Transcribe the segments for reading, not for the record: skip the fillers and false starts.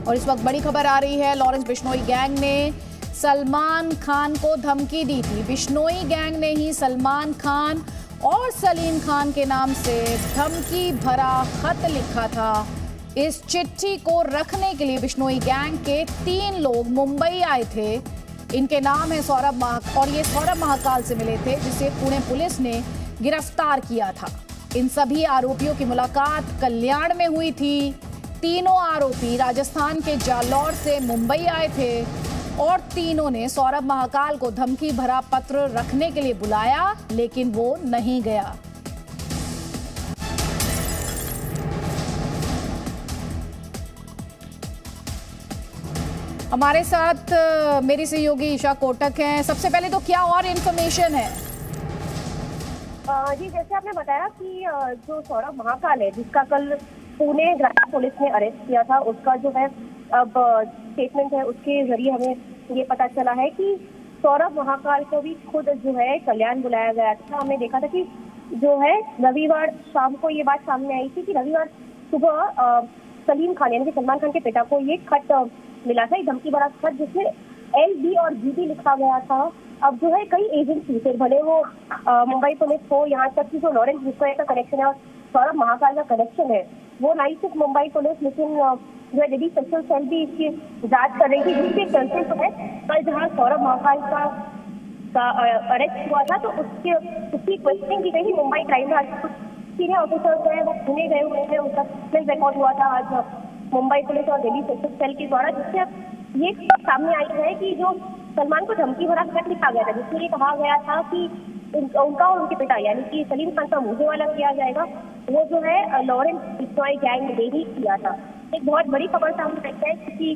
और इस वक्त बड़ी खबर आ रही है, लॉरेंस बिश्नोई गैंग ने सलमान खान को धमकी दी थी। बिश्नोई गैंग ने ही सलमान खान और सलीम खान के नाम से धमकी भरा खत लिखा था। इस चिट्ठी को रखने के लिए बिश्नोई गैंग के 3 लोग मुंबई आए थे। इनके नाम है सौरभ और ये सौरभ महाकाल से मिले थे, जिसे पुणे पुलिस ने गिरफ्तार किया था। इन सभी आरोपियों की मुलाकात कल्याण में हुई थी। तीनों आरोपी राजस्थान के जालौर से मुंबई आए थे और तीनों ने सौरभ महाकाल को धमकी भरा पत्र रखने के लिए बुलाया, लेकिन वो नहीं गया। हमारे साथ मेरी सहयोगी ईशा कोटक हैं। सबसे पहले तो क्या और इन्फॉर्मेशन है? जी, जैसे आपने बताया कि जो सौरभ महाकाल है, जिसका कल पुणे ग्रामीण पुलिस ने अरेस्ट किया था, उसका जो है अब स्टेटमेंट है, उसके जरिए हमें ये पता चला है कि सौरभ महाकाल को भी खुद जो है कल्याण बुलाया गया था। हमने देखा था कि जो है रविवार शाम को ये बात सामने आई थी कि रविवार सुबह सलीम खान यानी कि सलमान खान के पिता को ये खत मिला था, धमकी भरा खत, जिसमें LB और GB लिखा गया था। अब जो है कई एजेंसी, फिर भले वो मुंबई पुलिस हो, यहाँ तक कि जो लॉरेंस बिश्नोई का कनेक्शन है और सौरभ महाकाल का कनेक्शन है, वो नहीं सिर्फ मुंबई पुलिस, लेकिन जो है दिल्ली स्पेशल सेल भी इसकी जांच कर रही थी। जिसके चलते जो है कल जहाँ सौरभ महाकाल का अरेस्ट हुआ था, तो उसकी क्वेश्चनिंग की गई। मुंबई क्राइम ब्रांच कुछ सीनियर ऑफिसर्स हैं, वो पुणे गए हुए हैं, उनका रिकॉर्ड हुआ था आज मुंबई पुलिस और दिल्ली स्पेशल सेल के द्वारा, जिससे अब ये सामने आई है कि जो सलमान को धमकी भरा खत लिखा गया था, जिसमें ये कहा गया था कि उनका और उनके पिता यानी कि सलीम खान का मुझे वाला किया जाएगा, वो जो है लॉरेंस बिश्नोई गैंग ने ही किया था। एक बहुत बड़ी खबर सामने आई है, क्योंकि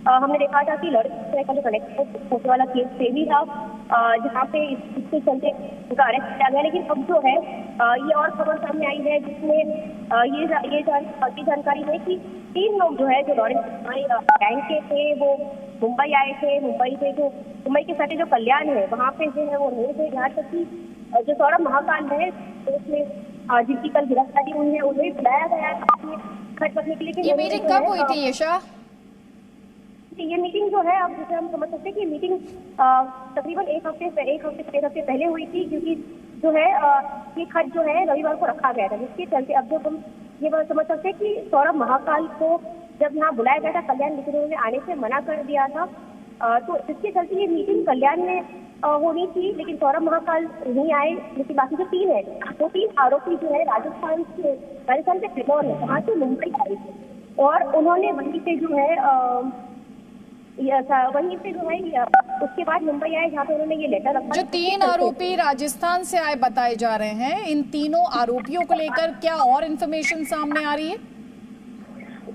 हमने देखा था कि लॉरेंस बिश्नोई का जो कनेक्शन फोटो वाला केस सेवी था, जहाँ पे इसके चलते उनका अरेस्ट किया गया। लेकिन अब जो है ये और खबर सामने आई है, जिसमें ये जानकारी है कि 3 लोग जो है जो लॉरेंस बिश्नोई गैंग के थे, वो मुंबई आए थे। मुंबई के साथ जो कल्याण है, वहाँ पे जो है वो नहीं थे। यहाँ तक कि जो सौरभ महाकाल है, तो उसमें जिनकी कल गिरफ्तारी हुई है, उन्हें बुलाया गया है खत रखने के लिए। ये मीटिंग कब हुई थी यशा? ये मीटिंग जो है, अब जैसे हम समझ सकते हैं कि मीटिंग तकरीबन एक हफ्ते पहले हुई थी, क्योंकि जो है ये खत जो है रविवार को रखा गया था, जिसके चलते अब जो हम ये बात समझ सकते हैं कि सौरभ महाकाल को जब यहाँ बुलाया गया था, कल्याण लिखने में आने से मना कर दिया था, तो इसके चलते ये मीटिंग कल्याण में होनी थी, लेकिन सौरभ महाकाल नहीं आए। लेकिन बाकी जो 3 है, वो 3 आरोपी जो है राजस्थान से फिलौर है, वहाँ से मुंबई आए थे और उन्होंने वहीं से जो है उसके बाद मुंबई आए, जहाँ पे उन्होंने ये लेटर रखा। जो 3 आरोपी राजस्थान से आए बताए जा रहे हैं, इन तीनों आरोपियों को लेकर क्या और इन्फॉर्मेशन सामने आ रही है?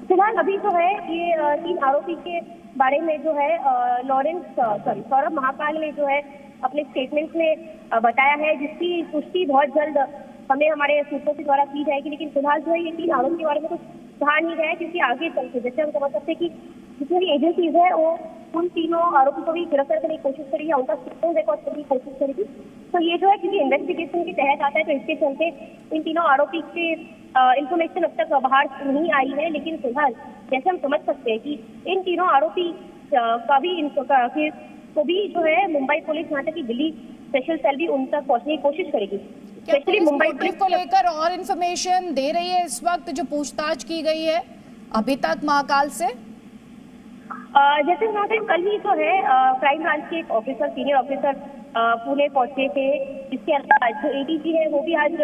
फिलहाल अभी जो है ये 3 आरोपी के बारे में जो है सौरभ महाकाल ने जो है अपने स्टेटमेंट में बताया है, जिसकी पुष्टि बहुत जल्द हमें हमारे सूत्रों के द्वारा की जाएगी। लेकिन फिलहाल जो है ये 3 आरोपी के बारे में कुछ कहा नहीं गया है, क्योंकि आगे चलते जैसे हम समझ सकते हैं कि जितनी भी एजेंसीज है, वो उन तीनों आरोपी को भी गिरफ्तार करने की कोशिश करेगी या उनका स्टेटमेंट रिकॉर्ड करने की कोशिश करेगी। तो ये जो है क्योंकि इन्वेस्टिगेशन के तहत आता है, तो इसके चलते इन तीनों आरोपी के इंफॉर्मेशन अब तक बाहर नहीं आई है। लेकिन फिलहाल जैसे हम समझ सकते हैं कि इन तीनों आरोपी को भी जो है मुंबई पुलिस, यहाँ तक कि दिल्ली स्पेशल सेल भी उन तक पहुंचने की कोशिश करेगी। स्पेशली मुंबई पुलिस को लेकर और इन्फॉर्मेशन दे रही है इस वक्त, जो पूछताछ की गई है अभी तक महाकाल से? जैसे कल ही जो है क्राइम ब्रांच के एक ऑफिसर, सीनियर ऑफिसर पुणे पहुंचे थे, जिसके अलावा जो ADG है वो भी आज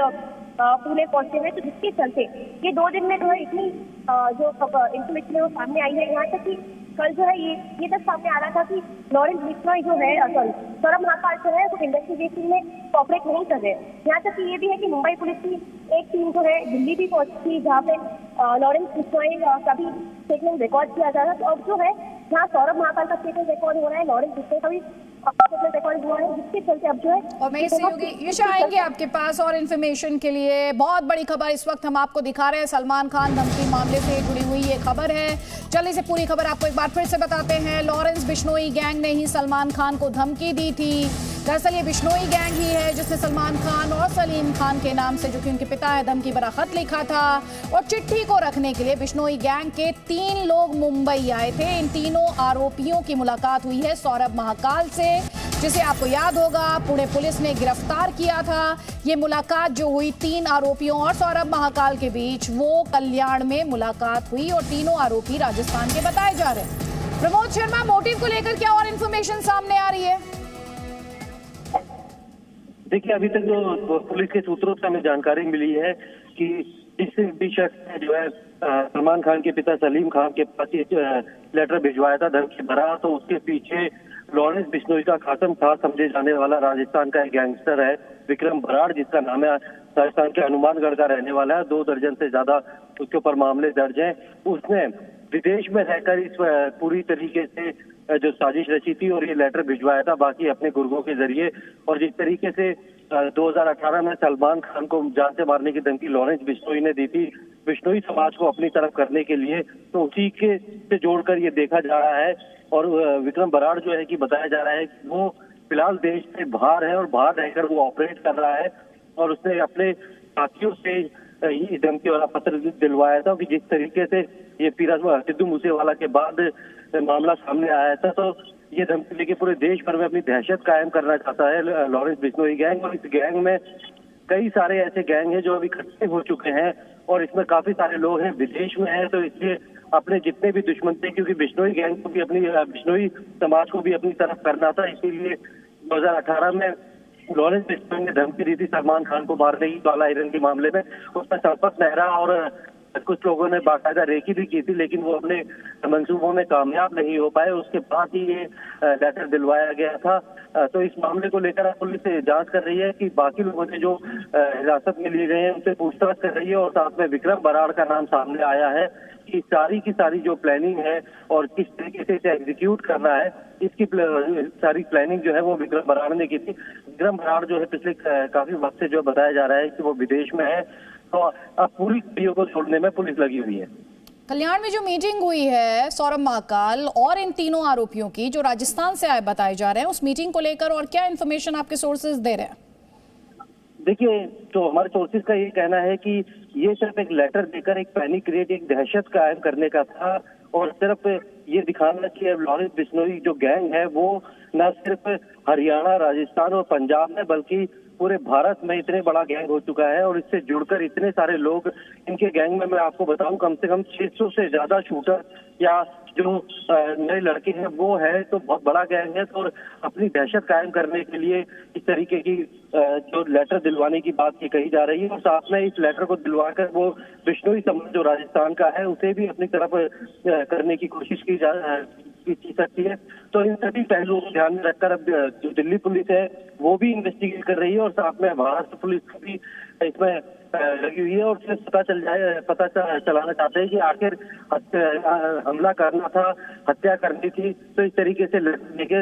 पुणे पहुंचे हैं। तो जिसके चलते ये 2 दिन में जो है इतनी जो इंफॉर्मेशन है वो सामने आई है। यहाँ तक कि कल जो है ये तक सामने आ रहा था कि लॉरेंस बिश्नोई जो है सौरभ महाकाल जो है वो इन्वेस्टिगेशन में कोऑपरेट नहीं कर रहे। यहाँ तक कि ये भी है कि मुंबई पुलिस की एक टीम जो है दिल्ली भी पहुंची थी, जहाँ पे लॉरेंस बिश्नोई का भी स्टेटमेंट रिकॉर्ड किया जा रहा है। तो अब जो है जहाँ सौरभ महाकाल का स्टेटमेंट रिकॉर्ड हो रहा है, लॉरेंस बिश्नोई का भी रिकॉर्ड हुआ है, जिसके चलते अब जो है। और मेरी सहयोगी यशा आएंगे आपके पास और इन्फॉर्मेशन के लिए। बहुत बड़ी खबर इस वक्त हम आपको दिखा रहे हैं, सलमान खान धमकी मामले से जुड़ी हुई ये खबर है। चलिए से पूरी खबर आपको एक बार फिर से बताते हैं। लॉरेंस बिश्नोई गैंग ने ही सलमान खान को धमकी दी थी। दरअसल ये बिश्नोई गैंग ही है जिसने सलमान खान और सलीम खान के नाम से, जो कि उनके पिता है, धमकी भरा खत लिखा था और चिट्ठी को रखने के लिए बिश्नोई गैंग के 3 लोग मुंबई आए थे। इन तीनों आरोपियों की मुलाकात हुई है सौरभ महाकाल से, जिसे आपको याद होगा पुणे पुलिस ने गिरफ्तार किया था। ये मुलाकात जो हुई 3 आरोपियों और सौरभ महाकाल के बीच, वो कल्याण में मुलाकात हुई और तीनों आरोपी राजस्थान के बताए जा रहे हैं। प्रमोद शर्मा, मोटिव को लेकर क्या और इन्फॉर्मेशन सामने आ रही है? देखिए, अभी तक जो पुलिस के सूत्रों से हमें जानकारी मिली है कि इस भी शख्स ने जो है सलमान खान के पिता सलीम खान के पास लेटर भिजवाया था धमकी भरा, तो उसके पीछे लॉरेंस बिश्नोई का खातम था समझे जाने वाला राजस्थान का एक गैंगस्टर है विक्रम बराड़, जिसका नाम है, राजस्थान के हनुमानगढ़ का रहने वाला है। 2 दर्जन से ज्यादा उसके ऊपर मामले दर्ज हैं। उसने विदेश में रहकर इस पूरी तरीके से जो साजिश रची थी और ये लेटर भिजवाया था बाकी अपने गुर्गों के जरिए। और जिस तरीके से 2018 में सलमान खान को जान से मारने की धमकी लॉरेंस बिश्नोई ने दी थी बिश्नोई समाज को अपनी तरफ करने के लिए, तो उसी के से जोड़कर ये देखा जा रहा है। और विक्रम बराड़ जो है कि बताया जा रहा है कि वो फिलहाल देश से बाहर है और बाहर रहकर वो ऑपरेट कर रहा है और उसने अपने साथियों से ये धमकी वाला पत्र दिलवाया था कि जिस तरीके से ये सिद्धू मूसेवाला के बाद मामला सामने आया था, तो ये धमकी लेके पूरे देश भर में अपनी दहशत कायम करना चाहता है लॉरेंस बिश्नोई गैंग। और इस गैंग में कई सारे ऐसे गैंग हैं जो अभी इकट्ठे हो चुके हैं और इसमें काफी सारे लोग हैं विदेश में हैं, तो इसलिए अपने जितने भी दुश्मन थे, क्योंकि बिश्नोई गैंग को भी अपनी बिश्नोई समाज को भी अपनी तरफ करना था, इसीलिए 2018 में लॉरेंस बिश्नोई ने धमकी दी थी सलमान खान को मारने की काला हिरन के मामले में। उसमें संपत नेहरा और कुछ लोगों ने बाकायदा रेकी भी की थी, लेकिन वो अपने मंसूबों में कामयाब नहीं हो पाए। उसके बाद ही ये लेटर दिलवाया गया था। तो इस मामले को लेकर पुलिस जांच कर रही है कि बाकी लोगों से जो हिरासत में लिए गए हैं उनसे पूछताछ कर रही है और साथ में विक्रम बराड़ का नाम सामने आया है कि सारी की सारी जो प्लानिंग है और किस तरीके से इसे एग्जीक्यूट करना है, इसकी सारी प्लानिंग जो है वो विक्रम बराड़ ने की थी। विक्रम बराड़ जो है पिछले काफी वक्त से जो बताया जा रहा है कि वो विदेश में है, तो अब पूरी कड़ियों को छोड़ने में पुलिस लगी हुई है। कल्याण में जो मीटिंग हुई है सौरभ महाकाल और इन तीनों आरोपियों की जो राजस्थान से आए बताए जा रहे हैं, उस मीटिंग को लेकर और क्या इन्फॉर्मेशन आपके सोर्सेज दे रहे हैं? देखिए, तो हमारे सोर्सेज का ये कहना है कि ये सिर्फ एक लेटर देकर एक पैनिक क्रिएट, एक दहशत कायम करने का था और सिर्फ ये दिखाना कि अब लॉरेंस बिश्नोई जो गैंग है वो न सिर्फ हरियाणा, राजस्थान और पंजाब में बल्कि पूरे भारत में इतने बड़ा गैंग हो चुका है और इससे जुड़कर इतने सारे लोग इनके गैंग में, मैं आपको बताऊं, कम से कम 600 से ज्यादा शूटर या जो नए लड़के हैं वो है, तो बहुत बड़ा गैंग है। और अपनी दहशत कायम करने के लिए इस तरीके की जो लेटर दिलवाने की बात की कही जा रही है और साथ में इस लेटर को दिलवाकर वो बिश्नोई समाज जो राजस्थान का है उसे भी अपनी तरफ करने की कोशिश की सकती है। तो इन सभी पहलुओं को ध्यान में रखकर अब जो दिल्ली पुलिस है वो भी इन्वेस्टिगेट कर रही है और साथ में महाराष्ट्र पुलिस भी इसमें लगी हुई है और फिर पता चलाना चाहते हैं कि आखिर हमला करना था, हत्या करनी थी, तो इस तरीके से लेके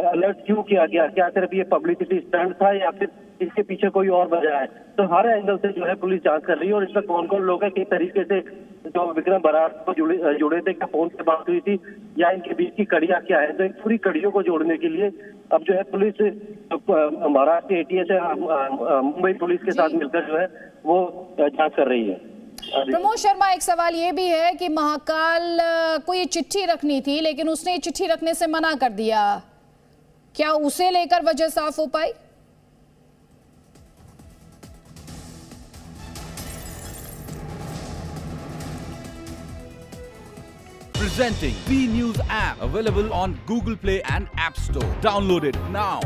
अलर्ट क्यों किया गया? क्या सिर्फ ये पब्लिसिटी स्टंट था या फिर इसके पीछे कोई और वजह है? तो हर एंगल से जो है पुलिस जांच कर रही है और इसमें कौन कौन लोग हैं, किस तरीके से जो विक्रम बराड़ को जुड़े थे, क्या फोन से बात हुई थी या इनके बीच की कड़ियां क्या है, तो इन पूरी कड़ियों को जोड़ने के लिए अब जो है police Maharashtra ATS Mumbai police के साथ मिलकर जो है वो जांच कर रही है। प्रमोद शर्मा, एक सवाल ये भी है कि महाकाल को ये चिट्ठी रखनी थी लेकिन उसने ये चिट्ठी रखने से मना कर दिया, क्या उसे लेकर वजह साफ हो पाई? Presenting B News app, available on Google Play and App Store. Download it now.